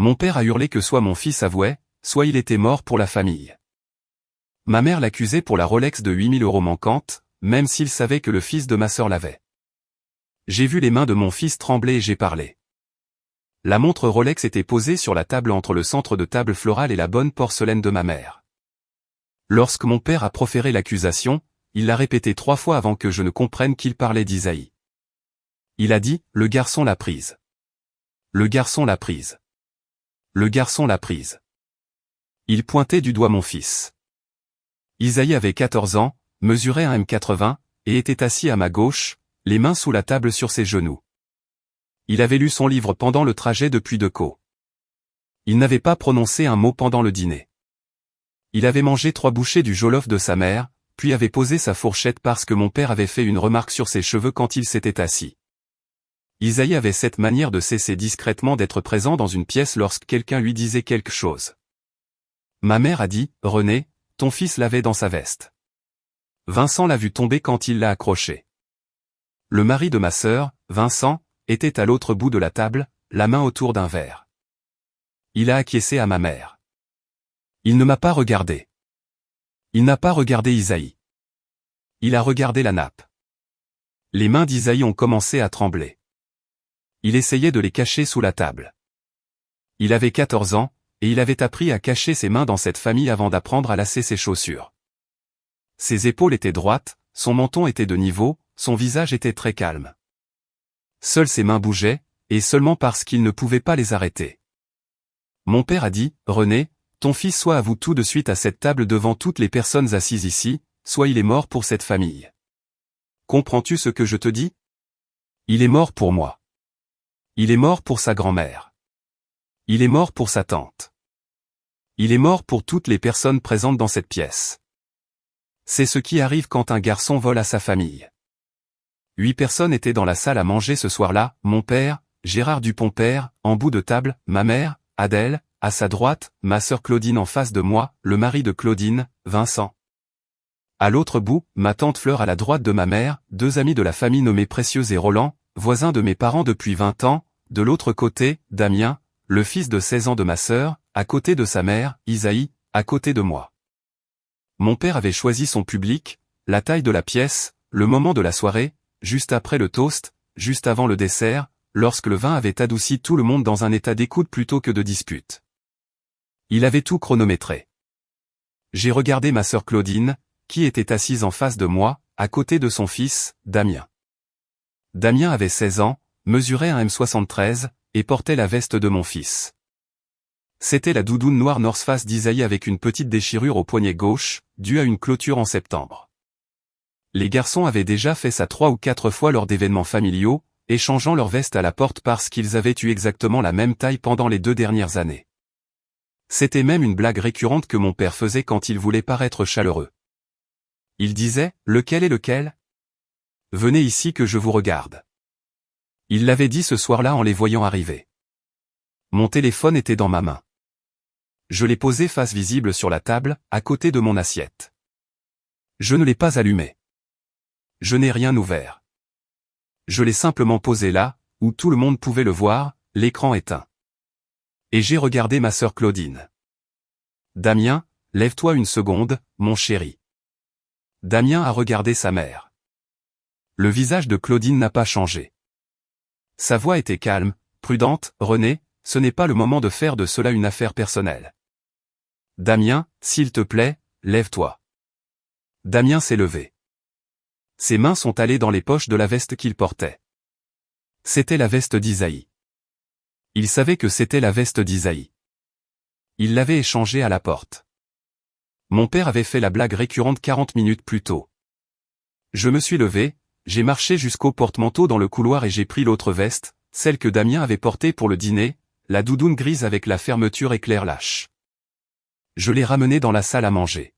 Mon père a hurlé que soit mon fils avouait, soit il était mort pour la famille. Ma mère l'accusait pour la Rolex de 8 000 € manquante, même s'il savait que le fils de ma sœur l'avait. J'ai vu les mains de mon fils trembler et j'ai parlé. La montre Rolex était posée sur la table entre le centre de table floral et la bonne porcelaine de ma mère. Lorsque mon père a proféré l'accusation, il l'a répété 3 fois avant que je ne comprenne qu'il parlait d'Isaïe. Il a dit, le garçon l'a prise. Le garçon l'a prise. Le garçon l'a prise. Il pointait du doigt mon fils. Isaïe avait 14 ans, mesurait 1,80 m, et était assis à ma gauche, les mains sous la table sur ses genoux. Il avait lu son livre pendant le trajet depuis Decaux. Il n'avait pas prononcé un mot pendant le dîner. Il avait mangé 3 bouchées du jollof de sa mère, puis avait posé sa fourchette parce que mon père avait fait une remarque sur ses cheveux quand il s'était assis. Isaïe avait cette manière de cesser discrètement d'être présent dans une pièce lorsque quelqu'un lui disait quelque chose. Ma mère a dit, « René, ton fils l'avait dans sa veste. » Vincent l'a vu tomber quand il l'a accroché. Le mari de ma sœur, Vincent, était à l'autre bout de la table, la main autour d'un verre. Il a acquiescé à ma mère. Il ne m'a pas regardé. Il n'a pas regardé Isaïe. Il a regardé la nappe. Les mains d'Isaïe ont commencé à trembler. Il essayait de les cacher sous la table. Il avait 14 ans, et il avait appris à cacher ses mains dans cette famille avant d'apprendre à lasser ses chaussures. Ses épaules étaient droites, son menton était de niveau, son visage était très calme. Seules ses mains bougeaient, et seulement parce qu'il ne pouvait pas les arrêter. Mon père a dit, « René, ton fils soit avoue tout de suite à cette table devant toutes les personnes assises ici, soit il est mort pour cette famille. Comprends-tu ce que je te dis? Il est mort pour moi. Il est mort pour sa grand-mère. Il est mort pour sa tante. Il est mort pour toutes les personnes présentes dans cette pièce. C'est ce qui arrive quand un garçon vole à sa famille. 8 personnes étaient dans la salle à manger ce soir-là, mon père, Gérard Dupont-Père, en bout de table, ma mère, Adèle, à sa droite, ma sœur Claudine en face de moi, le mari de Claudine, Vincent. À l'autre bout, ma tante Fleur à la droite de ma mère, 2 amis de la famille nommés Précieux et Roland, voisins de mes parents depuis 20 ans, de l'autre côté, Damien, le fils de 16 ans de ma sœur, à côté de sa mère, Isaïe, à côté de moi. Mon père avait choisi son public, la taille de la pièce, le moment de la soirée, juste après le toast, juste avant le dessert, lorsque le vin avait adouci tout le monde dans un état d'écoute plutôt que de dispute. Il avait tout chronométré. J'ai regardé ma sœur Claudine, qui était assise en face de moi, à côté de son fils, Damien. Damien avait 16 ans, mesurait 1,73 m, et portait la veste de mon fils. C'était la doudoune noire North Face d'Isaïe avec une petite déchirure au poignet gauche, due à une clôture en septembre. Les garçons avaient déjà fait ça 3 ou 4 fois lors d'événements familiaux, échangeant leurs vestes à la porte parce qu'ils avaient eu exactement la même taille pendant les 2 dernières années. C'était même une blague récurrente que mon père faisait quand il voulait paraître chaleureux. Il disait, « Lequel est lequel ? Venez ici que je vous regarde. » Il l'avait dit ce soir-là en les voyant arriver. Mon téléphone était dans ma main. Je l'ai posé face visible sur la table, à côté de mon assiette. Je ne l'ai pas allumé. Je n'ai rien ouvert. Je l'ai simplement posé là, où tout le monde pouvait le voir, l'écran éteint. Et j'ai regardé ma sœur Claudine. Damien, lève-toi une seconde, mon chéri. Damien a regardé sa mère. Le visage de Claudine n'a pas changé. Sa voix était calme, prudente, « René, ce n'est pas le moment de faire de cela une affaire personnelle. Damien, s'il te plaît, lève-toi. » Damien s'est levé. Ses mains sont allées dans les poches de la veste qu'il portait. C'était la veste d'Isaïe. Il savait que c'était la veste d'Isaïe. Il l'avait échangée à la porte. Mon père avait fait la blague récurrente 40 minutes plus tôt. Je me suis levé, j'ai marché jusqu'au porte-manteau dans le couloir et j'ai pris l'autre veste, celle que Damien avait portée pour le dîner, la doudoune grise avec la fermeture éclair lâche. Je l'ai ramenée dans la salle à manger.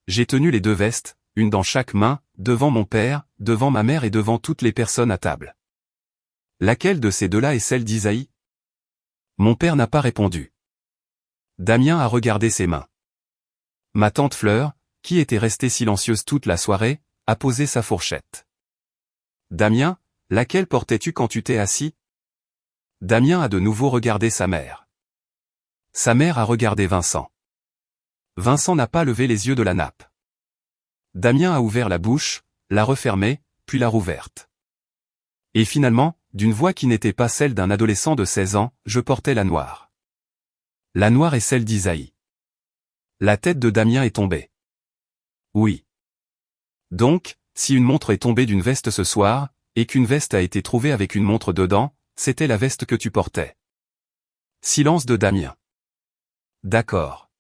J'ai tenu les 2 vestes, une dans chaque main, devant mon père, devant ma mère et devant toutes les personnes à table. Laquelle de ces 2-là est celle d'Isaïe? Mon père n'a pas répondu. Damien a regardé ses mains. Ma tante Fleur, qui était restée silencieuse toute la soirée, a posé sa fourchette. Damien, laquelle portais-tu quand tu t'es assis? Damien a de nouveau regardé sa mère. Sa mère a regardé Vincent. Vincent n'a pas levé les yeux de la nappe. Damien a ouvert la bouche, l'a refermée, puis l'a rouverte. Et finalement, d'une voix qui n'était pas celle d'un adolescent de 16 ans, je portais la noire. La noire est celle d'Isaïe. La tête de Damien est tombée. Oui. Donc, si une montre est tombée d'une veste ce soir, et qu'une veste a été trouvée avec une montre dedans, c'était la veste que tu portais. Silence de Damien. D'accord.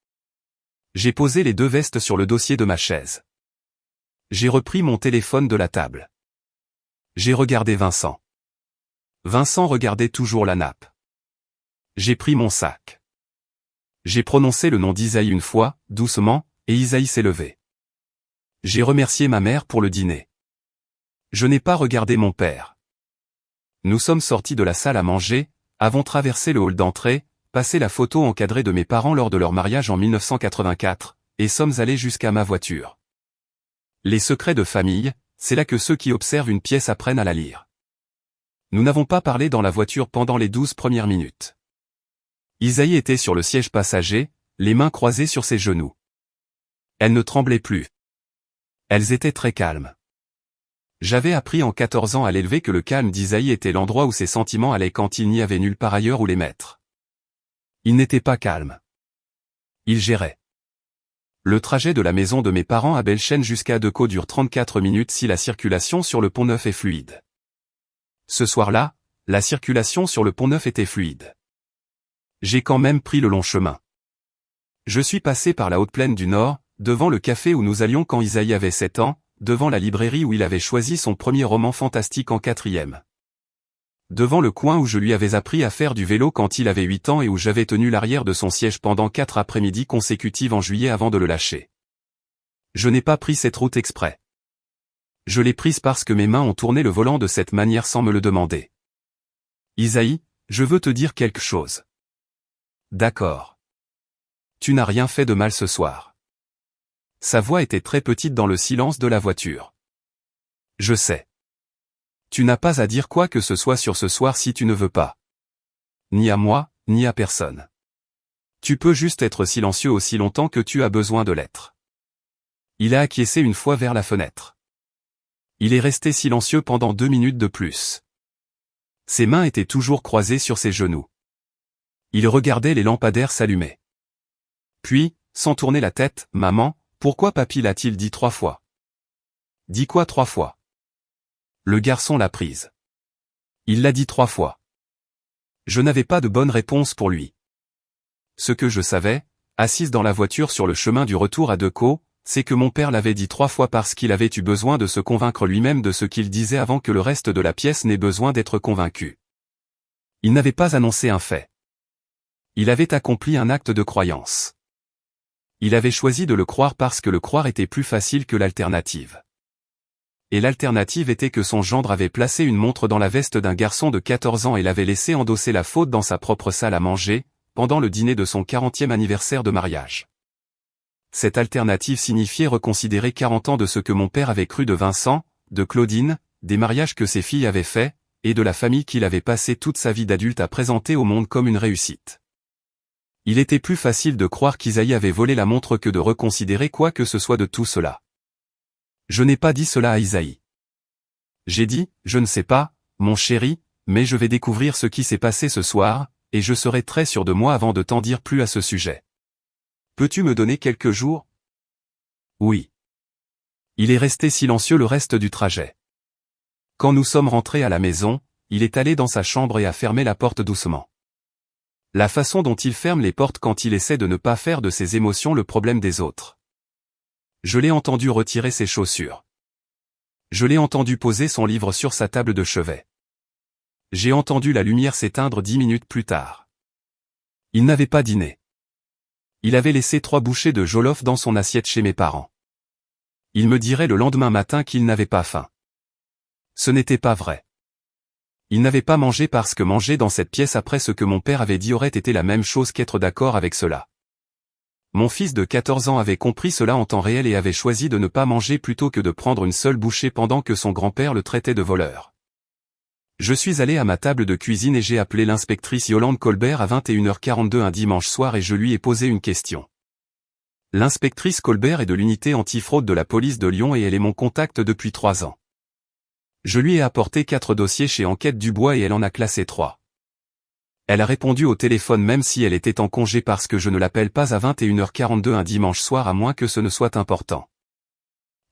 J'ai posé les deux vestes sur le dossier de ma chaise. J'ai repris mon téléphone de la table. J'ai regardé Vincent. Vincent regardait toujours la nappe. J'ai pris mon sac. J'ai prononcé le nom d'Isaïe une fois, doucement, et Isaïe s'est levé. J'ai remercié ma mère pour le dîner. Je n'ai pas regardé mon père. Nous sommes sortis de la salle à manger, avons traversé le hall d'entrée, passé la photo encadrée de mes parents lors de leur mariage en 1984, et sommes allés jusqu'à ma voiture. Les secrets de famille, c'est là que ceux qui observent une pièce apprennent à la lire. Nous n'avons pas parlé dans la voiture pendant les 12 premières minutes. Isaïe était sur le siège passager, les mains croisées sur ses genoux. Elle ne tremblait plus. Elles étaient très calmes. J'avais appris en 14 ans à l'élever que le calme d'Isaïe était l'endroit où ses sentiments allaient quand il n'y avait nulle part ailleurs où les mettre. Il n'était pas calme. Il gérait. Le trajet de la maison de mes parents à Belchène jusqu'à Decaux dure 34 minutes si la circulation sur le Pont-Neuf est fluide. Ce soir-là, la circulation sur le Pont-Neuf était fluide. J'ai quand même pris le long chemin. Je suis passé par la haute plaine du Nord, devant le café où nous allions quand Isaïe avait 7 ans, devant la librairie où il avait choisi son premier roman fantastique en 4e. Devant le coin où je lui avais appris à faire du vélo quand il avait 8 ans et où j'avais tenu l'arrière de son siège pendant 4 après-midi consécutives en juillet avant de le lâcher. Je n'ai pas pris cette route exprès. Je l'ai prise parce que mes mains ont tourné le volant de cette manière sans me le demander. Isaïe, je veux te dire quelque chose. D'accord. Tu n'as rien fait de mal ce soir. Sa voix était très petite dans le silence de la voiture. Je sais. Tu n'as pas à dire quoi que ce soit sur ce soir si tu ne veux pas. Ni à moi, ni à personne. Tu peux juste être silencieux aussi longtemps que tu as besoin de l'être. Il a acquiescé une fois vers la fenêtre. Il est resté silencieux pendant 2 minutes de plus. Ses mains étaient toujours croisées sur ses genoux. Il regardait les lampadaires s'allumer. Puis, sans tourner la tête, « Maman, pourquoi papy l'a-t-il dit 3 fois ?»« Dit quoi 3 fois ?» Le garçon l'a prise. Il l'a dit 3 fois. Je n'avais pas de bonne réponse pour lui. Ce que je savais, assise dans la voiture sur le chemin du retour à Decaux, c'est que mon père l'avait dit 3 fois parce qu'il avait eu besoin de se convaincre lui-même de ce qu'il disait avant que le reste de la pièce n'ait besoin d'être convaincu. Il n'avait pas annoncé un fait. Il avait accompli un acte de croyance. Il avait choisi de le croire parce que le croire était plus facile que l'alternative. Et l'alternative était que son gendre avait placé une montre dans la veste d'un garçon de 14 ans et l'avait laissé endosser la faute dans sa propre salle à manger, pendant le dîner de son 40e anniversaire de mariage. Cette alternative signifiait reconsidérer 40 ans de ce que mon père avait cru de Vincent, de Claudine, des mariages que ses filles avaient faits, et de la famille qu'il avait passé toute sa vie d'adulte à présenter au monde comme une réussite. Il était plus facile de croire qu'Isaïe avait volé la montre que de reconsidérer quoi que ce soit de tout cela. Je n'ai pas dit cela à Isaïe. J'ai dit, je ne sais pas, mon chéri, mais je vais découvrir ce qui s'est passé ce soir, et je serai très sûr de moi avant de t'en dire plus à ce sujet. Peux-tu me donner quelques jours ? Oui. Il est resté silencieux le reste du trajet. Quand nous sommes rentrés à la maison, il est allé dans sa chambre et a fermé la porte doucement. La façon dont il ferme les portes quand il essaie de ne pas faire de ses émotions le problème des autres. Je l'ai entendu retirer ses chaussures. Je l'ai entendu poser son livre sur sa table de chevet. J'ai entendu la lumière s'éteindre 10 minutes plus tard. Il n'avait pas dîné. Il avait laissé 3 bouchées de jollof dans son assiette chez mes parents. Il me dirait le lendemain matin qu'il n'avait pas faim. Ce n'était pas vrai. Il n'avait pas mangé parce que manger dans cette pièce après ce que mon père avait dit aurait été la même chose qu'être d'accord avec cela. Mon fils de 14 ans avait compris cela en temps réel et avait choisi de ne pas manger plutôt que de prendre une seule bouchée pendant que son grand-père le traitait de voleur. Je suis allé à ma table de cuisine et j'ai appelé l'inspectrice Yolande Colbert à 21h42 un dimanche soir et je lui ai posé une question. L'inspectrice Colbert est de l'unité antifraude de la police de Lyon et elle est mon contact depuis 3 ans. Je lui ai apporté 4 dossiers chez Enquête Dubois et elle en a classé 3. Elle a répondu au téléphone même si elle était en congé parce que je ne l'appelle pas à 21h42 un dimanche soir à moins que ce ne soit important.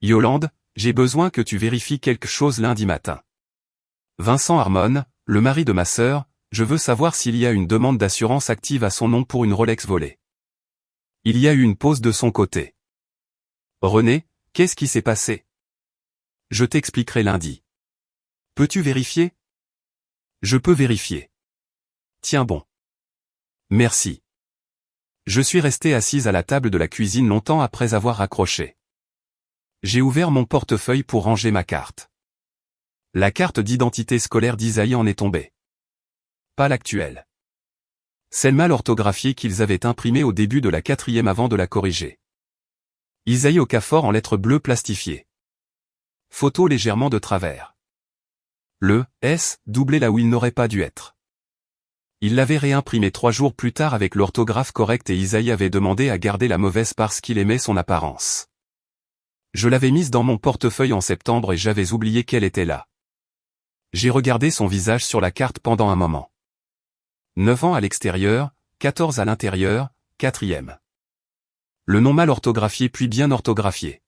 Yolande, j'ai besoin que tu vérifies quelque chose lundi matin. Vincent Harmon, le mari de ma sœur, je veux savoir s'il y a une demande d'assurance active à son nom pour une Rolex volée. Il y a eu une pause de son côté. René, qu'est-ce qui s'est passé? Je t'expliquerai lundi. Peux-tu vérifier? Je peux vérifier. Tiens bon. Merci. Je suis resté assise à la table de la cuisine longtemps après avoir raccroché. J'ai ouvert mon portefeuille pour ranger ma carte. La carte d'identité scolaire d'Isaïe en est tombée. Pas l'actuelle. Celle mal orthographiée qu'ils avaient imprimée au début de la 4e avant de la corriger. Isaïe Okafor en lettres bleues plastifiées. Photo légèrement de travers. Le S doublé là où il n'aurait pas dû être. Il l'avait réimprimé 3 jours plus tard avec l'orthographe correcte et Isaïe avait demandé à garder la mauvaise parce qu'il aimait son apparence. Je l'avais mise dans mon portefeuille en septembre et j'avais oublié qu'elle était là. J'ai regardé son visage sur la carte pendant un moment. 9 ans à l'extérieur, 14 à l'intérieur, 4e. Le nom mal orthographié puis bien orthographié.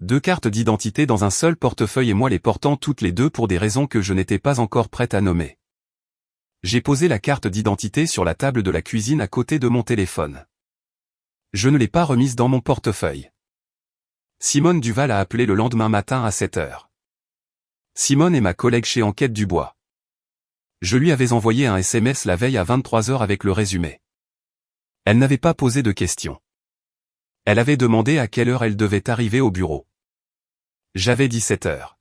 2 cartes d'identité dans un seul portefeuille et moi les portant toutes les deux pour des raisons que je n'étais pas encore prête à nommer. J'ai posé la carte d'identité sur la table de la cuisine à côté de mon téléphone. Je ne l'ai pas remise dans mon portefeuille. Simone Duval a appelé le lendemain matin à 7h. Simone est ma collègue chez Enquête Dubois. Je lui avais envoyé un SMS la veille à 23h avec le résumé. Elle n'avait pas posé de questions. Elle avait demandé à quelle heure elle devait arriver au bureau. J'avais dit 7h.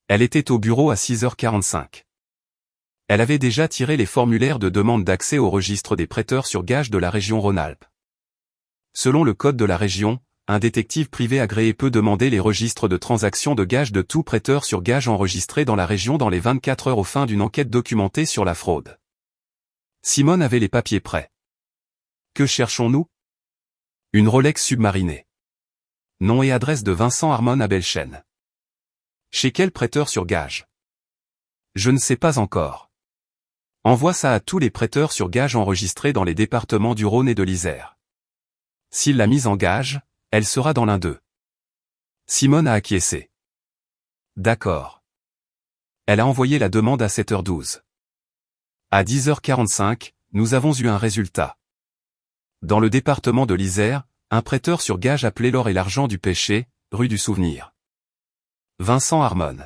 Elle était au bureau à 6h45. Elle avait déjà tiré les formulaires de demande d'accès au registre des prêteurs sur gage de la région Rhône-Alpes. Selon le code de la région, un détective privé agréé peut demander les registres de transactions de gage de tout prêteur sur gage enregistré dans la région dans les 24 heures aux fins d'une enquête documentée sur la fraude. Simone avait les papiers prêts. Que cherchons-nous? Une Rolex submarinée. Nom et adresse de Vincent Harmon à Belchène. Chez quel prêteur sur gage? Je ne sais pas encore. Envoie ça à tous les prêteurs sur gage enregistrés dans les départements du Rhône et de l'Isère. S'il l'a mise en gage, elle sera dans l'un d'eux. Simone a acquiescé. D'accord. Elle a envoyé la demande à 7h12. À 10h45, nous avons eu un résultat. Dans le département de l'Isère, un prêteur sur gage appelé l'or et l'argent du péché, rue du Souvenir. Vincent Harmon.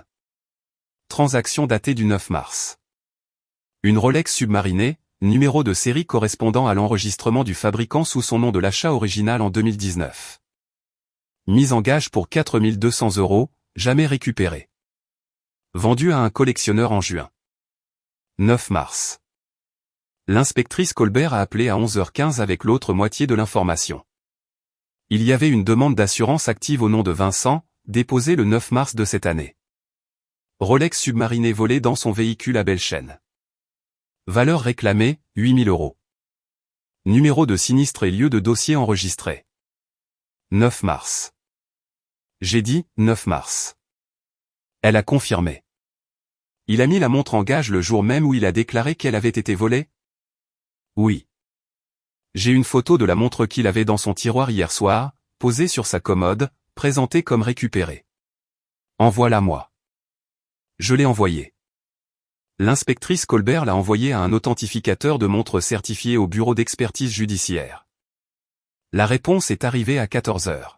Transaction datée du 9 mars. Une Rolex submarinée, numéro de série correspondant à l'enregistrement du fabricant sous son nom de l'achat original en 2019. Mise en gage pour 4 200 €, jamais récupérée. Vendue à un collectionneur en juin. 9 mars. L'inspectrice Colbert a appelé à 11h15 avec l'autre moitié de l'information. Il y avait une demande d'assurance active au nom de Vincent, déposée le 9 mars de cette année. Rolex submarinée volée dans son véhicule à Belchène. Valeur réclamée, 8 000 €. Numéro de sinistre et lieu de dossier enregistré. 9 mars. J'ai dit, 9 mars. Elle a confirmé. Il a mis la montre en gage le jour même où il a déclaré qu'elle avait été volée? Oui. J'ai une photo de la montre qu'il avait dans son tiroir hier soir, posée sur sa commode, présentée comme récupérée. Envoie-la-moi. Je l'ai envoyée. L'inspectrice Colbert l'a envoyée à un authentificateur de montres certifié au bureau d'expertise judiciaire. La réponse est arrivée à 14h.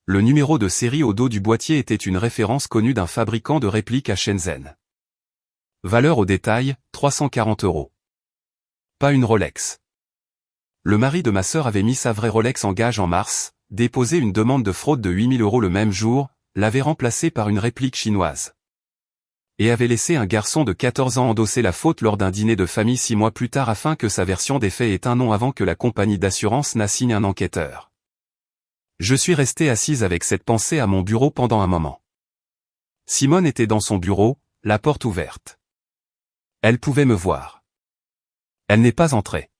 Le numéro de série au dos du boîtier était une référence connue d'un fabricant de répliques à Shenzhen. Valeur au détail, 340 €. Pas une Rolex. Le mari de ma sœur avait mis sa vraie Rolex en gage en mars, déposé une demande de fraude de 8 000 € le même jour, l'avait remplacée par une réplique chinoise. Et avait laissé un garçon de 14 ans endosser la faute lors d'un dîner de famille 6 mois plus tard afin que sa version des faits ait un nom avant que la compagnie d'assurance n'assigne un enquêteur. Je suis resté assise avec cette pensée à mon bureau pendant un moment. Simone était dans son bureau, la porte ouverte. Elle pouvait me voir. Elle n'est pas entrée.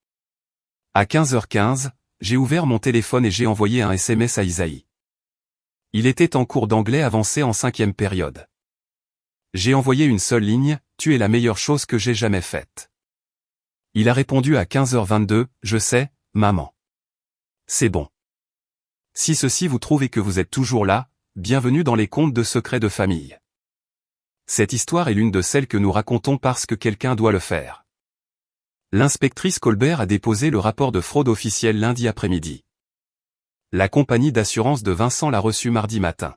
À 15h15, j'ai ouvert mon téléphone et j'ai envoyé un SMS à Isaïe. Il était en cours d'anglais avancé en 5e période. J'ai envoyé une seule ligne, « Tu es la meilleure chose que j'ai jamais faite ». Il a répondu à 15h22, « Je sais, maman. C'est bon. Si ceci vous trouve et que vous êtes toujours là, bienvenue dans les contes de secrets de famille. Cette histoire est l'une de celles que nous racontons parce que quelqu'un doit le faire. L'inspectrice Colbert a déposé le rapport de fraude officiel lundi après-midi. La compagnie d'assurance de Vincent l'a reçu mardi matin.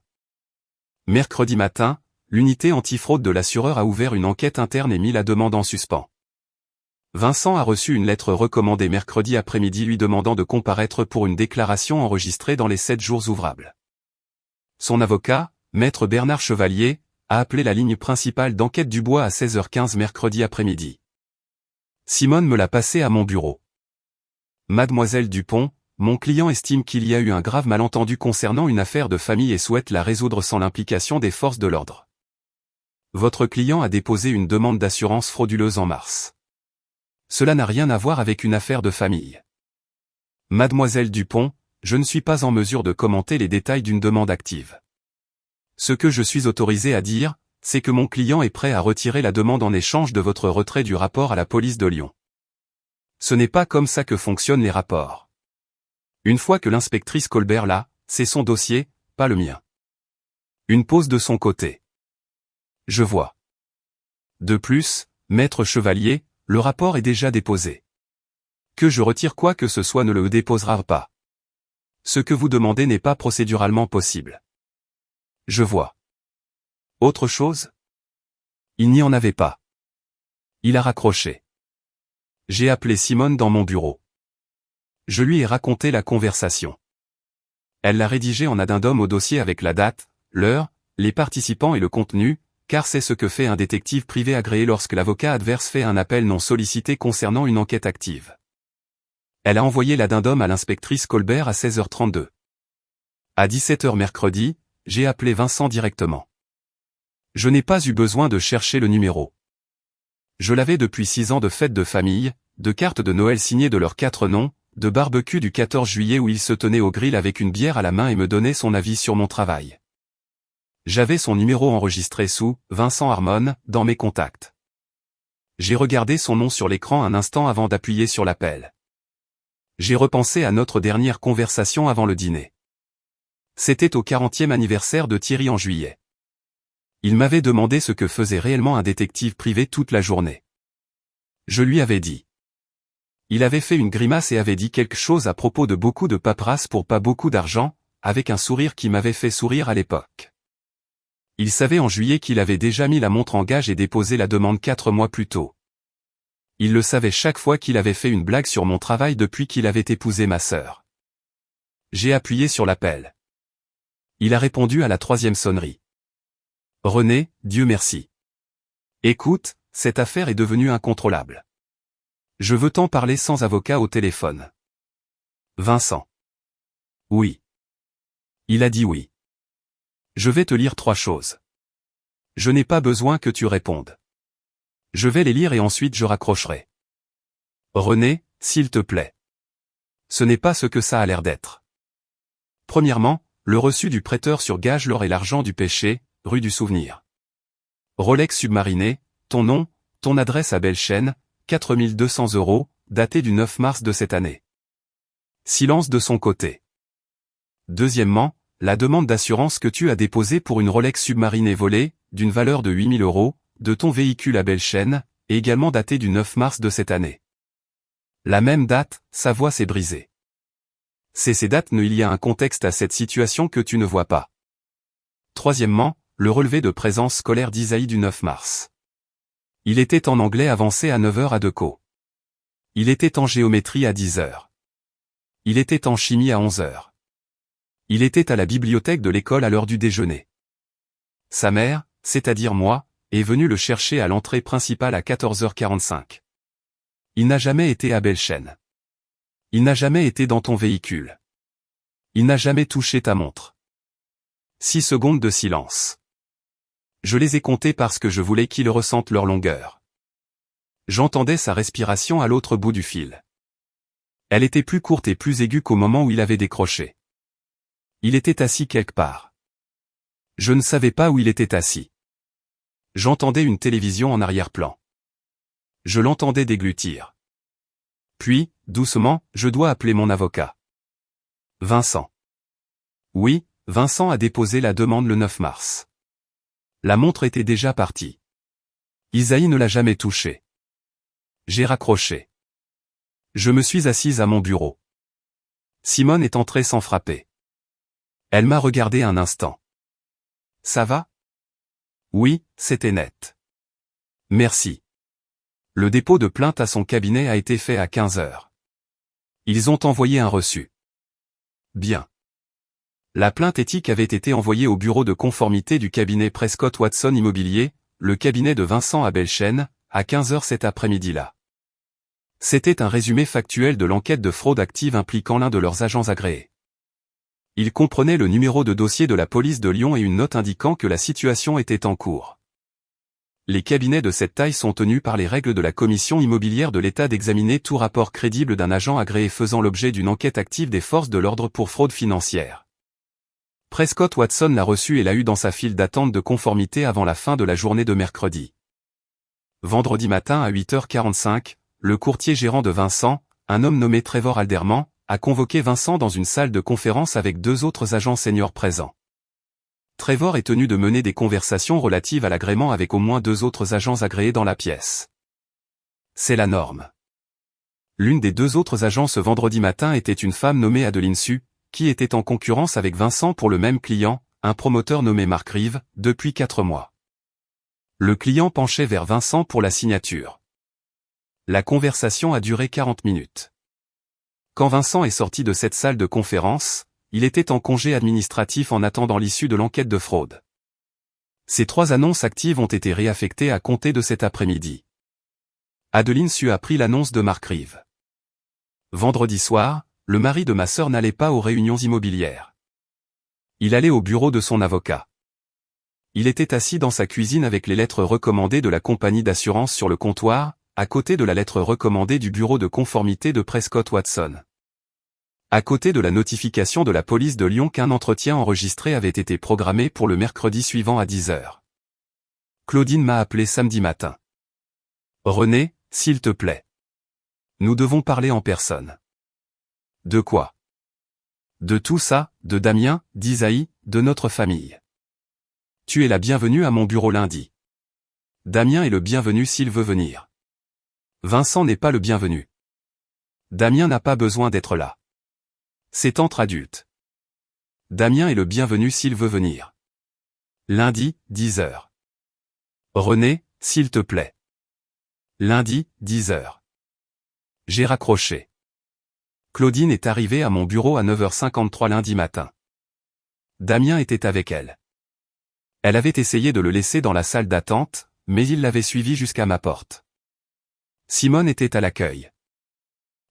Mercredi matin, l'unité antifraude de l'assureur a ouvert une enquête interne et mis la demande en suspens. Vincent a reçu une lettre recommandée mercredi après-midi lui demandant de comparaître pour une déclaration enregistrée dans les 7 jours ouvrables. Son avocat, maître Bernard Chevalier, a appelé la ligne principale d'enquête du Bois à 16h15 mercredi après-midi. Simone me l'a passé à mon bureau. Mademoiselle Dupont, mon client estime qu'il y a eu un grave malentendu concernant une affaire de famille et souhaite la résoudre sans l'implication des forces de l'ordre. Votre client a déposé une demande d'assurance frauduleuse en mars. Cela n'a rien à voir avec une affaire de famille. Mademoiselle Dupont, je ne suis pas en mesure de commenter les détails d'une demande active. Ce que je suis autorisé à dire, c'est que mon client est prêt à retirer la demande en échange de votre retrait du rapport à la police de Lyon. Ce n'est pas comme ça que fonctionnent les rapports. Une fois que l'inspectrice Colbert l'a, c'est son dossier, pas le mien. Une pause de son côté. Je vois. De plus, maître Chevalier, le rapport est déjà déposé. Que je retire quoi que ce soit ne le déposera pas. Ce que vous demandez n'est pas procéduralement possible. Je vois. Autre chose? Il n'y en avait pas. Il a raccroché. J'ai appelé Simone dans mon bureau. Je lui ai raconté la conversation. Elle l'a rédigé en addendum au dossier avec la date, l'heure, les participants et le contenu, car c'est ce que fait un détective privé agréé lorsque l'avocat adverse fait un appel non sollicité concernant une enquête active. Elle a envoyé l'addendum à l'inspectrice Colbert à 16h32. À 17h mercredi, j'ai appelé Vincent directement. Je n'ai pas eu besoin de chercher le numéro. Je l'avais depuis 6 ans de fête de famille, de cartes de Noël signées de leurs 4 noms, de barbecue du 14 juillet où il se tenait au grill avec une bière à la main et me donnait son avis sur mon travail. J'avais son numéro enregistré sous « Vincent Harmon » dans mes contacts. J'ai regardé son nom sur l'écran un instant avant d'appuyer sur l'appel. J'ai repensé à notre dernière conversation avant le dîner. C'était au 40e anniversaire de Thierry en juillet. Il m'avait demandé ce que faisait réellement un détective privé toute la journée. Je lui avais dit. Il avait fait une grimace et avait dit quelque chose à propos de beaucoup de paperasse pour pas beaucoup d'argent, avec un sourire qui m'avait fait sourire à l'époque. Il savait en juillet qu'il avait déjà mis la montre en gage et déposé la demande 4 mois plus tôt. Il le savait chaque fois qu'il avait fait une blague sur mon travail depuis qu'il avait épousé ma sœur. J'ai appuyé sur l'appel. Il a répondu à la 3e sonnerie. René, Dieu merci. Écoute, cette affaire est devenue incontrôlable. Je veux t'en parler sans avocat au téléphone. Vincent. Oui. Il a dit oui. Je vais te lire 3 choses. Je n'ai pas besoin que tu répondes. Je vais les lire et ensuite je raccrocherai. René, s'il te plaît. Ce n'est pas ce que ça a l'air d'être. Premièrement, le reçu du prêteur sur gage l'or et l'argent du péché, rue du Souvenir. Rolex submariné, ton nom, ton adresse à Belchêne, 4200 €, daté du 9 mars de cette année. Silence de son côté. Deuxièmement, la demande d'assurance que tu as déposée pour une Rolex submarinée volée, d'une valeur de 8000 €, de ton véhicule à Belchêne, est également datée du 9 mars de cette année. La même date, sa voix s'est brisée. C'est ces dates, il y a un contexte à cette situation que tu ne vois pas. Troisièmement, le relevé de présence scolaire d'Isaïe du 9 mars. Il était en anglais avancé à 9h à Decaux. Il était en géométrie à 10h. Il était en chimie à 11h. Il était à la bibliothèque de l'école à l'heure du déjeuner. Sa mère, c'est-à-dire moi, est venue le chercher à l'entrée principale à 14h45. Il n'a jamais été à Belchêne. Il n'a jamais été dans ton véhicule. Il n'a jamais touché ta montre. 6 secondes de silence. Je les ai comptés parce que je voulais qu'ils ressentent leur longueur. J'entendais sa respiration à l'autre bout du fil. Elle était plus courte et plus aiguë qu'au moment où il avait décroché. Il était assis quelque part. Je ne savais pas où il était assis. J'entendais une télévision en arrière-plan. Je l'entendais déglutir. Puis, doucement, je dois appeler mon avocat. Vincent. Oui, Vincent a déposé la demande le 9 mars. La montre était déjà partie. Isaïe ne l'a jamais touchée. J'ai raccroché. Je me suis assise à mon bureau. Simone est entrée sans frapper. Elle m'a regardé un instant. Ça va? Oui, c'était net. Merci. Le dépôt de plainte à son cabinet a été fait à 15 heures. Ils ont envoyé un reçu. Bien. La plainte éthique avait été envoyée au bureau de conformité du cabinet Prescott Watson Immobilier, le cabinet de Vincent à Belchène, à 15 heures cet après-midi-là. C'était un résumé factuel de l'enquête de fraude active impliquant l'un de leurs agents agréés. Il comprenait le numéro de dossier de la police de Lyon et une note indiquant que la situation était en cours. Les cabinets de cette taille sont tenus par les règles de la commission immobilière de l'État d'examiner tout rapport crédible d'un agent agréé faisant l'objet d'une enquête active des forces de l'ordre pour fraude financière. Prescott Watson l'a reçu et l'a eu dans sa file d'attente de conformité avant la fin de la journée de mercredi. Vendredi matin à 8h45, le courtier gérant de Vincent, un homme nommé Trevor Alderman, a convoqué Vincent dans une salle de conférence avec 2 autres agents seniors présents. Trevor est tenu de mener des conversations relatives à l'agrément avec au moins 2 autres agents agréés dans la pièce. C'est la norme. L'une des 2 autres agents ce vendredi matin était une femme nommée Adeline Su, qui était en concurrence avec Vincent pour le même client, un promoteur nommé Marc Rive, depuis 4 mois. Le client penchait vers Vincent pour la signature. La conversation a duré 40 minutes. Quand Vincent est sorti de cette salle de conférence, il était en congé administratif en attendant l'issue de l'enquête de fraude. Ces 3 annonces actives ont été réaffectées à compter de cet après-midi. Adeline Su a pris l'annonce de Marc Rive. Vendredi soir, le mari de ma sœur n'allait pas aux réunions immobilières. Il allait au bureau de son avocat. Il était assis dans sa cuisine avec les lettres recommandées de la compagnie d'assurance sur le comptoir, à côté de la lettre recommandée du bureau de conformité de Prescott Watson. À côté de la notification de la police de Lyon qu'un entretien enregistré avait été programmé pour le mercredi suivant à 10 heures. Claudine m'a appelé samedi matin. René, s'il te plaît. Nous devons parler en personne. De quoi? De tout ça, de Damien, d'Isaïe, de notre famille. Tu es la bienvenue à mon bureau lundi. Damien est le bienvenu s'il veut venir. Vincent n'est pas le bienvenu. Damien n'a pas besoin d'être là. C'est entre adultes. Damien est le bienvenu s'il veut venir. Lundi, 10 heures. René, s'il te plaît. Lundi, 10 heures. J'ai raccroché. Claudine est arrivée à mon bureau à 9h53 lundi matin. Damien était avec elle. Elle avait essayé de le laisser dans la salle d'attente, mais il l'avait suivi jusqu'à ma porte. Simone était à l'accueil.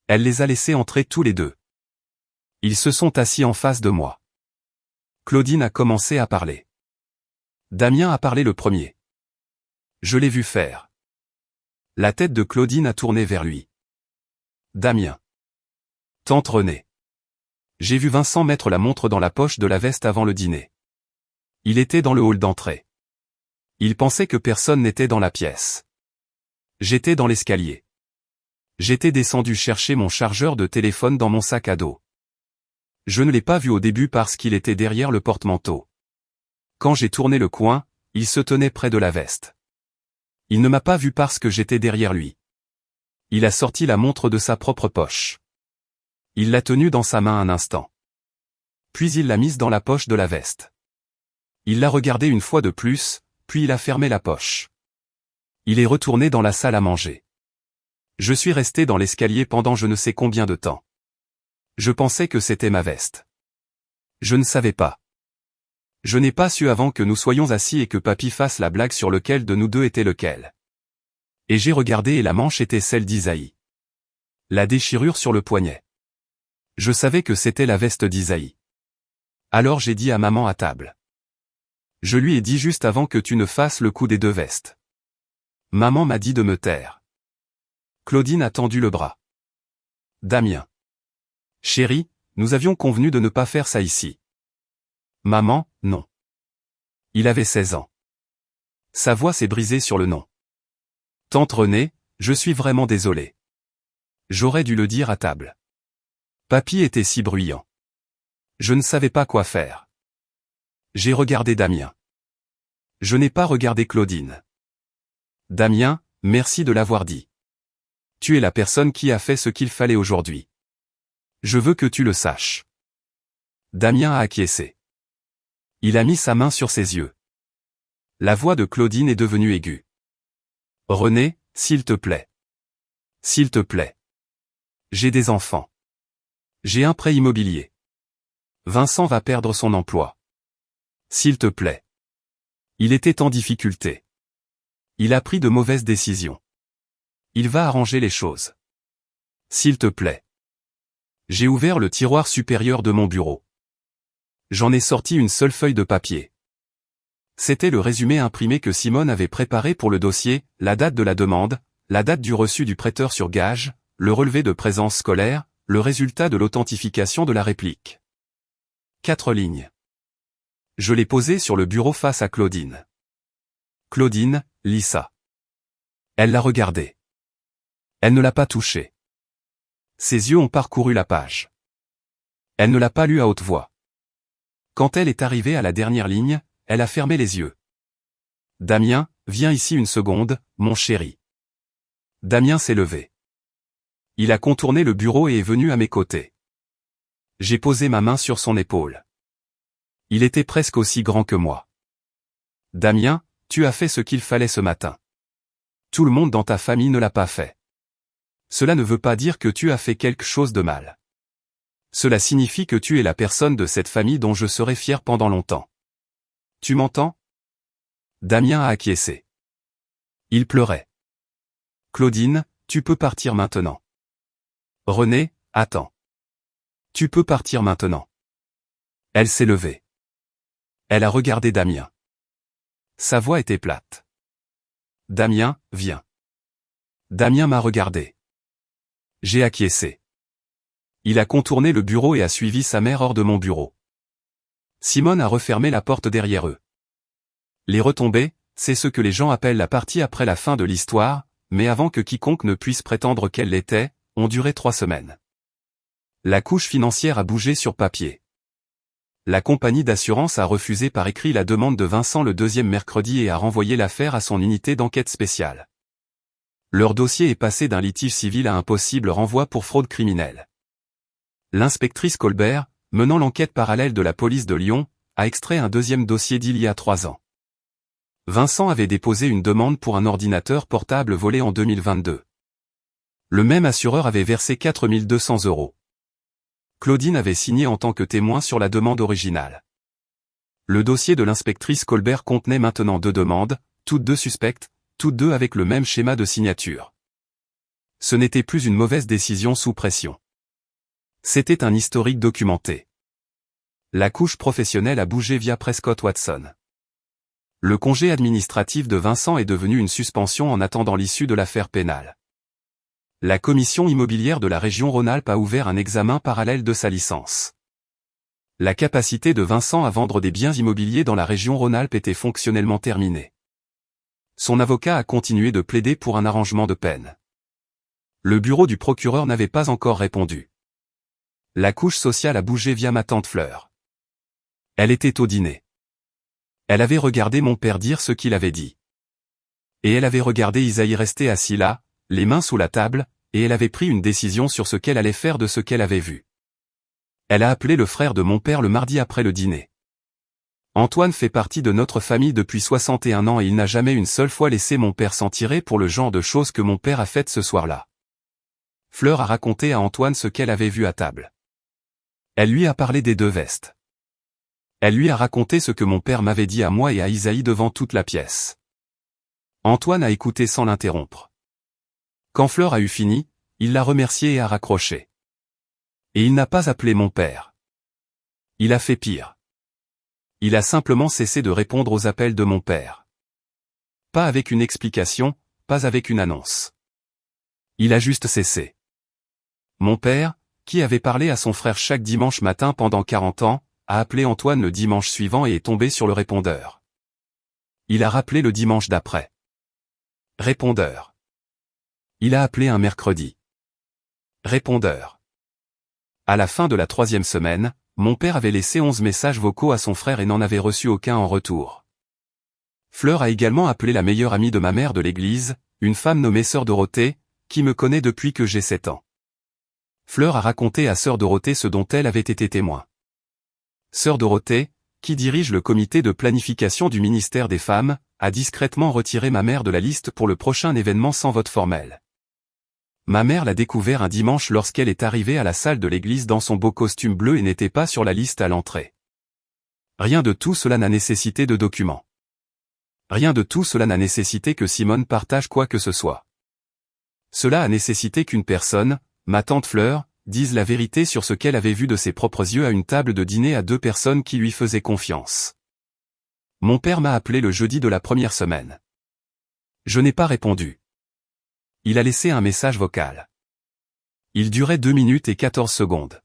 Elle les a laissés entrer tous les 2. Ils se sont assis en face de moi. Claudine a commencé à parler. Damien a parlé le premier. Je l'ai vu faire. La tête de Claudine a tourné vers lui. Damien. Tante Renée. J'ai vu Vincent mettre la montre dans la poche de la veste avant le dîner. Il était dans le hall d'entrée. Il pensait que personne n'était dans la pièce. J'étais dans l'escalier. J'étais descendu chercher mon chargeur de téléphone dans mon sac à dos. Je ne l'ai pas vu au début parce qu'il était derrière le porte-manteau. Quand j'ai tourné le coin, il se tenait près de la veste. Il ne m'a pas vu parce que j'étais derrière lui. Il a sorti la montre de sa propre poche. Il l'a tenue dans sa main un instant. Puis il l'a mise dans la poche de la veste. Il l'a regardée une fois de plus, puis il a fermé la poche. Il est retourné dans la salle à manger. Je suis resté dans l'escalier pendant je ne sais combien de temps. Je pensais que c'était ma veste. Je ne savais pas. Je n'ai pas su avant que nous soyons assis et que papy fasse la blague sur lequel de nous 2 était lequel. Et j'ai regardé et la manche était celle d'Isaïe. La déchirure sur le poignet. Je savais que c'était la veste d'Isaïe. Alors j'ai dit à maman à table. Je lui ai dit juste avant que tu ne fasses le coup des 2 vestes. Maman m'a dit de me taire. Claudine a tendu le bras. Damien. Chérie, nous avions convenu de ne pas faire ça ici. Maman, non. Il avait 16 ans. Sa voix s'est brisée sur le non. Tante Renée, je suis vraiment désolé. J'aurais dû le dire à table. Papy était si bruyant. Je ne savais pas quoi faire. J'ai regardé Damien. Je n'ai pas regardé Claudine. Damien, merci de l'avoir dit. Tu es la personne qui a fait ce qu'il fallait aujourd'hui. Je veux que tu le saches. Damien a acquiescé. Il a mis sa main sur ses yeux. La voix de Claudine est devenue aiguë. René, s'il te plaît. S'il te plaît. J'ai des enfants. J'ai un prêt immobilier. Vincent va perdre son emploi. S'il te plaît. Il était en difficulté. Il a pris de mauvaises décisions. Il va arranger les choses. S'il te plaît. J'ai ouvert le tiroir supérieur de mon bureau. J'en ai sorti une seule feuille de papier. C'était le résumé imprimé que Simone avait préparé pour le dossier, la date de la demande, la date du reçu du prêteur sur gage, le relevé de présence scolaire, le résultat de l'authentification de la réplique. 4 lignes. Je l'ai posé sur le bureau face à Claudine. Claudine, lis ça. Elle l'a regardé. Elle ne l'a pas touché. Ses yeux ont parcouru la page. Elle ne l'a pas lu à haute voix. Quand elle est arrivée à la dernière ligne, elle a fermé les yeux. Damien, viens ici une seconde, mon chéri. Damien s'est levé. Il a contourné le bureau et est venu à mes côtés. J'ai posé ma main sur son épaule. Il était presque aussi grand que moi. Damien, tu as fait ce qu'il fallait ce matin. Tout le monde dans ta famille ne l'a pas fait. Cela ne veut pas dire que tu as fait quelque chose de mal. Cela signifie que tu es la personne de cette famille dont je serai fier pendant longtemps. Tu m'entends? Damien a acquiescé. Il pleurait. Claudine, tu peux partir maintenant. René, attends. Tu peux partir maintenant. Elle s'est levée. Elle a regardé Damien. Sa voix était plate. Damien, viens. Damien m'a regardé. J'ai acquiescé. Il a contourné le bureau et a suivi sa mère hors de mon bureau. Simone a refermé la porte derrière eux. Les retombées, c'est ce que les gens appellent la partie après la fin de l'histoire, mais avant que quiconque ne puisse prétendre qu'elle l'était, ont duré 3 semaines. La couche financière a bougé sur papier. La compagnie d'assurance a refusé par écrit la demande de Vincent le 2e mercredi et a renvoyé l'affaire à son unité d'enquête spéciale. Leur dossier est passé d'un litige civil à un possible renvoi pour fraude criminelle. L'inspectrice Colbert, menant l'enquête parallèle de la police de Lyon, a extrait un 2e dossier d'il y a 3 ans. Vincent avait déposé une demande pour un ordinateur portable volé en 2022. Le même assureur avait versé 4 200 €. Claudine avait signé en tant que témoin sur la demande originale. Le dossier de l'inspectrice Colbert contenait maintenant 2 demandes, toutes 2 suspectes, toutes 2 avec le même schéma de signature. Ce n'était plus une mauvaise décision sous pression. C'était un historique documenté. La couche professionnelle a bougé via Prescott Watson. Le congé administratif de Vincent est devenu une suspension en attendant l'issue de l'affaire pénale. La commission immobilière de la région Rhône-Alpes a ouvert un examen parallèle de sa licence. La capacité de Vincent à vendre des biens immobiliers dans la région Rhône-Alpes était fonctionnellement terminée. Son avocat a continué de plaider pour un arrangement de peine. Le bureau du procureur n'avait pas encore répondu. La couche sociale a bougé via ma tante Fleur. Elle était au dîner. Elle avait regardé mon père dire ce qu'il avait dit. Et elle avait regardé Isaïe rester assis là, les mains sous la table, et elle avait pris une décision sur ce qu'elle allait faire de ce qu'elle avait vu. Elle a appelé le frère de mon père le mardi après le dîner. Antoine fait partie de notre famille depuis 61 ans et il n'a jamais une seule fois laissé mon père s'en tirer pour le genre de choses que mon père a faites ce soir-là. Fleur a raconté à Antoine ce qu'elle avait vu à table. Elle lui a parlé des 2 vestes. Elle lui a raconté ce que mon père m'avait dit à moi et à Isaïe devant toute la pièce. Antoine a écouté sans l'interrompre. Quand Fleur a eu fini, il l'a remercié et a raccroché. Et il n'a pas appelé mon père. Il a fait pire. Il a simplement cessé de répondre aux appels de mon père. Pas avec une explication, pas avec une annonce. Il a juste cessé. Mon père, qui avait parlé à son frère chaque dimanche matin pendant 40 ans, a appelé Antoine le dimanche suivant et est tombé sur le répondeur. Il a rappelé le dimanche d'après. Répondeur. Il a appelé un mercredi. Répondeur. À la fin de la 3e semaine, mon père avait laissé 11 messages vocaux à son frère et n'en avait reçu aucun en retour. Fleur a également appelé la meilleure amie de ma mère de l'église, une femme nommée Sœur Dorothée, qui me connaît depuis que j'ai 7 ans. Fleur a raconté à Sœur Dorothée ce dont elle avait été témoin. Sœur Dorothée, qui dirige le comité de planification du ministère des Femmes, a discrètement retiré ma mère de la liste pour le prochain événement sans vote formel. Ma mère l'a découvert un dimanche lorsqu'elle est arrivée à la salle de l'église dans son beau costume bleu et n'était pas sur la liste à l'entrée. Rien de tout cela n'a nécessité de documents. Rien de tout cela n'a nécessité que Simone partage quoi que ce soit. Cela a nécessité qu'une personne, ma tante Fleur, dise la vérité sur ce qu'elle avait vu de ses propres yeux à une table de dîner à 2 personnes qui lui faisaient confiance. Mon père m'a appelé le jeudi de la première semaine. Je n'ai pas répondu. Il a laissé un message vocal. Il durait 2 minutes et 14 secondes.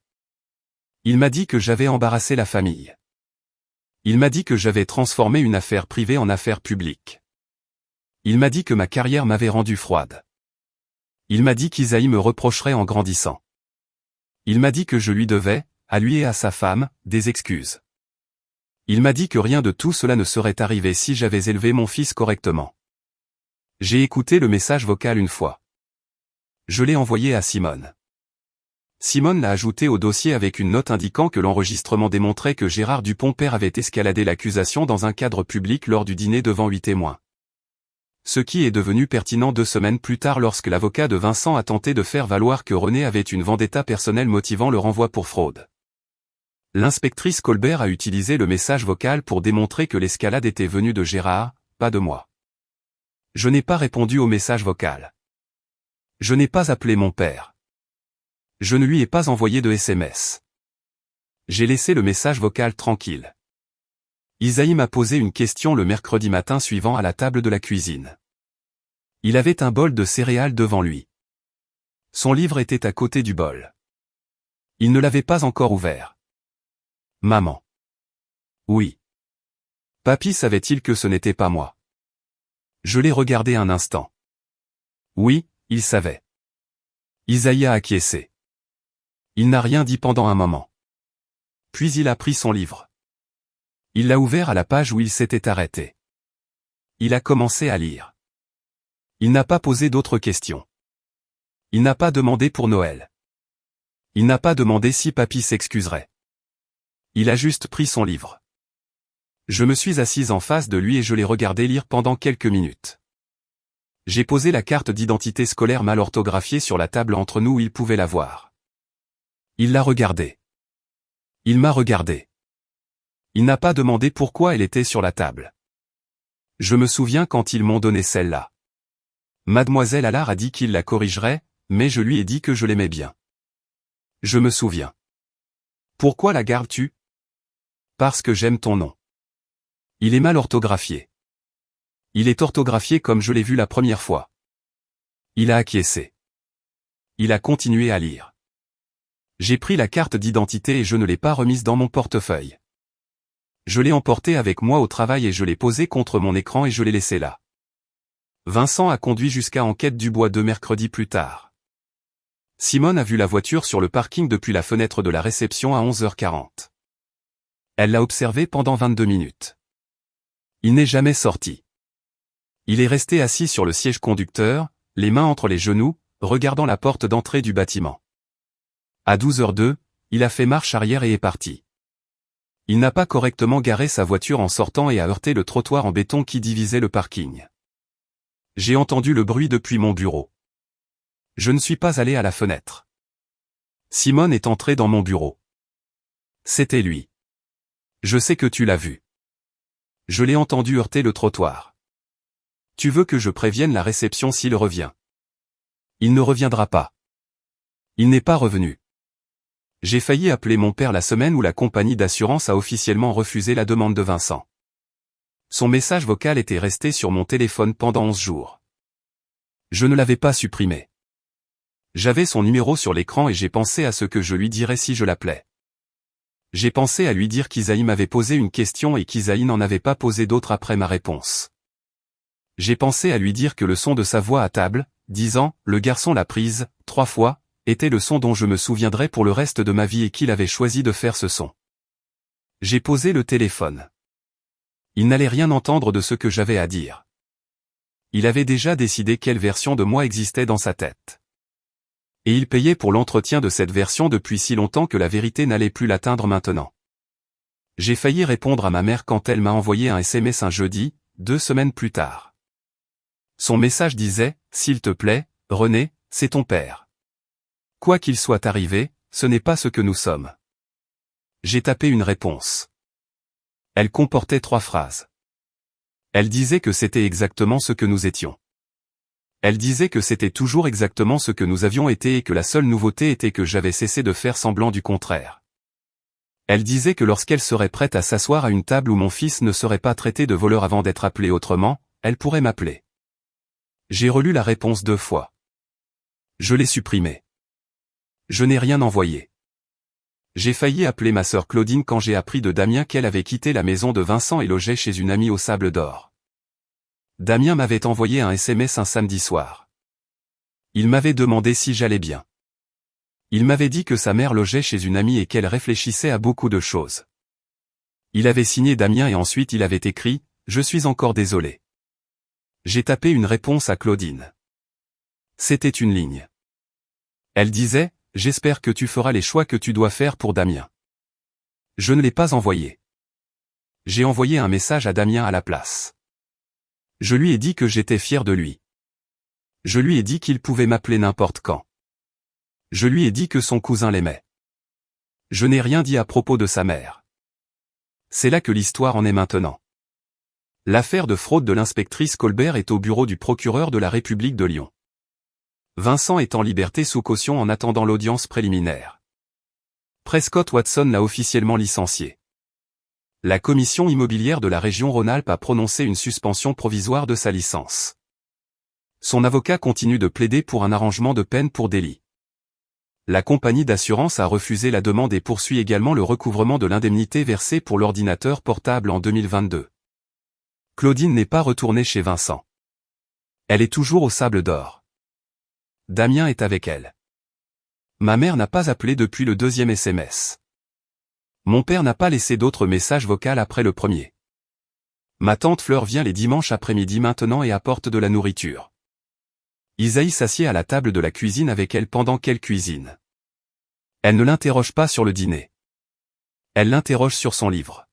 Il m'a dit que j'avais embarrassé la famille. Il m'a dit que j'avais transformé une affaire privée en affaire publique. Il m'a dit que ma carrière m'avait rendu froide. Il m'a dit qu'Isaïe me reprocherait en grandissant. Il m'a dit que je lui devais, à lui et à sa femme, des excuses. Il m'a dit que rien de tout cela ne serait arrivé si j'avais élevé mon fils correctement. J'ai écouté le message vocal une fois. Je l'ai envoyé à Simone. Simone l'a ajouté au dossier avec une note indiquant que l'enregistrement démontrait que Gérard Dupont père avait escaladé l'accusation dans un cadre public lors du dîner devant 8 témoins. Ce qui est devenu pertinent 2 semaines plus tard lorsque l'avocat de Vincent a tenté de faire valoir que René avait une vendetta personnelle motivant le renvoi pour fraude. L'inspectrice Colbert a utilisé le message vocal pour démontrer que l'escalade était venue de Gérard, pas de moi. Je n'ai pas répondu au message vocal. Je n'ai pas appelé mon père. Je ne lui ai pas envoyé de SMS. J'ai laissé le message vocal tranquille. Isaïe m'a posé une question le mercredi matin suivant à la table de la cuisine. Il avait un bol de céréales devant lui. Son livre était à côté du bol. Il ne l'avait pas encore ouvert. Maman. Oui. Papy savait-il que ce n'était pas moi? Je l'ai regardé un instant. Oui, il savait. Isaïe a acquiescé. Il n'a rien dit pendant un moment. Puis il a pris son livre. Il l'a ouvert à la page où il s'était arrêté. Il a commencé à lire. Il n'a pas posé d'autres questions. Il n'a pas demandé pour Noël. Il n'a pas demandé si papy s'excuserait. Il a juste pris son livre. Je me suis assise en face de lui et je l'ai regardé lire pendant quelques minutes. J'ai posé la carte d'identité scolaire mal orthographiée sur la table entre nous où il pouvait la voir. Il l'a regardée. Il m'a regardé. Il n'a pas demandé pourquoi elle était sur la table. Je me souviens quand ils m'ont donné celle-là. Mademoiselle Allard a dit qu'il la corrigerait, mais je lui ai dit que je l'aimais bien. Je me souviens. Pourquoi la gardes-tu? Parce que j'aime ton nom. Il est mal orthographié. Il est orthographié comme je l'ai vu la première fois. Il a acquiescé. Il a continué à lire. J'ai pris la carte d'identité et je ne l'ai pas remise dans mon portefeuille. Je l'ai emportée avec moi au travail et je l'ai posée contre mon écran et je l'ai laissée là. Vincent a conduit jusqu'à Enquête du Bois 2 mercredi plus tard. Simone a vu la voiture sur le parking depuis la fenêtre de la réception à 11h40. Elle l'a observé pendant 22 minutes. Il n'est jamais sorti. Il est resté assis sur le siège conducteur, les mains entre les genoux, regardant la porte d'entrée du bâtiment. À 12h02, il a fait marche arrière et est parti. Il n'a pas correctement garé sa voiture en sortant et a heurté le trottoir en béton qui divisait le parking. J'ai entendu le bruit depuis mon bureau. Je ne suis pas allé à la fenêtre. Simone est entrée dans mon bureau. C'était lui. Je sais que tu l'as vu. Je l'ai entendu heurter le trottoir. Tu veux que je prévienne la réception s'il revient? Il ne reviendra pas. Il n'est pas revenu. J'ai failli appeler mon père la semaine où la compagnie d'assurance a officiellement refusé la demande de Vincent. Son message vocal était resté sur mon téléphone pendant 11 jours. Je ne l'avais pas supprimé. J'avais son numéro sur l'écran et j'ai pensé à ce que je lui dirais si je l'appelais. J'ai pensé à lui dire qu'Isaïe m'avait posé une question et qu'Isaïe n'en avait pas posé d'autre après ma réponse. J'ai pensé à lui dire que le son de sa voix à table, disant « le garçon l'a prise » 3 fois, était le son dont je me souviendrai pour le reste de ma vie et qu'il avait choisi de faire ce son. J'ai posé le téléphone. Il n'allait rien entendre de ce que j'avais à dire. Il avait déjà décidé quelle version de moi existait dans sa tête. Et il payait pour l'entretien de cette version depuis si longtemps que la vérité n'allait plus l'atteindre maintenant. J'ai failli répondre à ma mère quand elle m'a envoyé un SMS un jeudi, 2 semaines plus tard. Son message disait « S'il te plaît, René, c'est ton père. Quoi qu'il soit arrivé, ce n'est pas ce que nous sommes. » J'ai tapé une réponse. Elle comportait 3 phrases. Elle disait que c'était exactement ce que nous étions. Elle disait que c'était toujours exactement ce que nous avions été et que la seule nouveauté était que j'avais cessé de faire semblant du contraire. Elle disait que lorsqu'elle serait prête à s'asseoir à une table où mon fils ne serait pas traité de voleur avant d'être appelé autrement, elle pourrait m'appeler. J'ai relu la réponse 2 fois. Je l'ai supprimée. Je n'ai rien envoyé. J'ai failli appeler ma sœur Claudine quand j'ai appris de Damien qu'elle avait quitté la maison de Vincent et logeait chez une amie au Sable d'Or. Damien m'avait envoyé un SMS un samedi soir. Il m'avait demandé si j'allais bien. Il m'avait dit que sa mère logeait chez une amie et qu'elle réfléchissait à beaucoup de choses. Il avait signé Damien et ensuite il avait écrit « Je suis encore désolé ». J'ai tapé une réponse à Claudine. C'était une ligne. Elle disait « J'espère que tu feras les choix que tu dois faire pour Damien ». Je ne l'ai pas envoyé. J'ai envoyé un message à Damien à la place. Je lui ai dit que j'étais fier de lui. Je lui ai dit qu'il pouvait m'appeler n'importe quand. Je lui ai dit que son cousin l'aimait. Je n'ai rien dit à propos de sa mère. C'est là que l'histoire en est maintenant. L'affaire de fraude de l'inspectrice Colbert est au bureau du procureur de la République de Lyon. Vincent est en liberté sous caution en attendant l'audience préliminaire. Prescott Watson l'a officiellement licencié. La commission immobilière de la région Rhône-Alpes a prononcé une suspension provisoire de sa licence. Son avocat continue de plaider pour un arrangement de peine pour délit. La compagnie d'assurance a refusé la demande et poursuit également le recouvrement de l'indemnité versée pour l'ordinateur portable en 2022. Claudine n'est pas retournée chez Vincent. Elle est toujours au Sable d'Or. Damien est avec elle. Ma mère n'a pas appelé depuis le 2e SMS. Mon père n'a pas laissé d'autres messages vocaux après le premier. Ma tante Fleur vient les dimanches après-midi maintenant et apporte de la nourriture. Isaïe s'assied à la table de la cuisine avec elle pendant qu'elle cuisine. Elle ne l'interroge pas sur le dîner. Elle l'interroge sur son livre.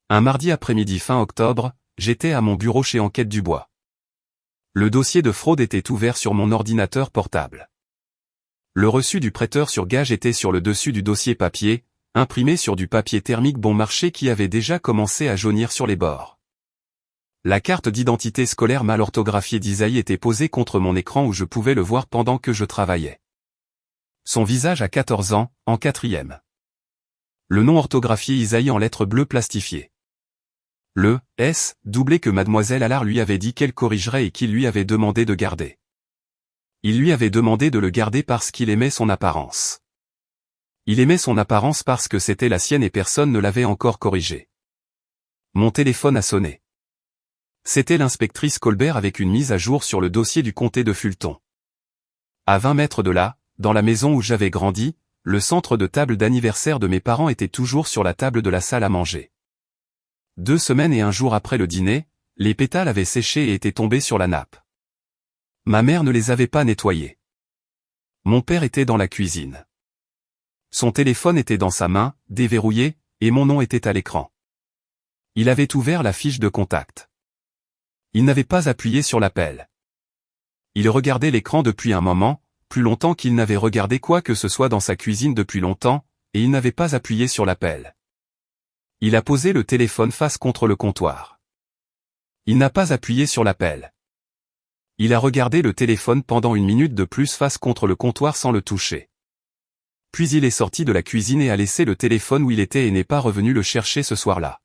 Un mardi après-midi fin octobre, j'étais à mon bureau chez Enquête Dubois. Le dossier de fraude était ouvert sur mon ordinateur portable. Le reçu du prêteur sur gage était sur le dessus du dossier papier, imprimé sur du papier thermique bon marché qui avait déjà commencé à jaunir sur les bords. La carte d'identité scolaire mal orthographiée d'Isaïe était posée contre mon écran où je pouvais le voir pendant que je travaillais. Son visage à 14 ans, en 4e. Le nom orthographié Isaïe en lettres bleues plastifiées. Le « S » doublé que mademoiselle Allard lui avait dit qu'elle corrigerait et qu'il lui avait demandé de garder. Il lui avait demandé de le garder parce qu'il aimait son apparence. Il aimait son apparence parce que c'était la sienne et personne ne l'avait encore corrigé. Mon téléphone a sonné. C'était l'inspectrice Colbert avec une mise à jour sur le dossier du comté de Fulton. À 20 mètres de là, dans la maison où j'avais grandi, le centre de table d'anniversaire de mes parents était toujours sur la table de la salle à manger. 2 semaines et un jour après le dîner, les pétales avaient séché et étaient tombés sur la nappe. Ma mère ne les avait pas nettoyés. Mon père était dans la cuisine. Son téléphone était dans sa main, déverrouillé, et mon nom était à l'écran. Il avait ouvert la fiche de contact. Il n'avait pas appuyé sur l'appel. Il regardait l'écran depuis un moment, plus longtemps qu'il n'avait regardé quoi que ce soit dans sa cuisine depuis longtemps, et il n'avait pas appuyé sur l'appel. Il a posé le téléphone face contre le comptoir. Il n'a pas appuyé sur l'appel. Il a regardé le téléphone pendant 1 minute de plus face contre le comptoir sans le toucher. Puis il est sorti de la cuisine et a laissé le téléphone où il était et n'est pas revenu le chercher ce soir-là.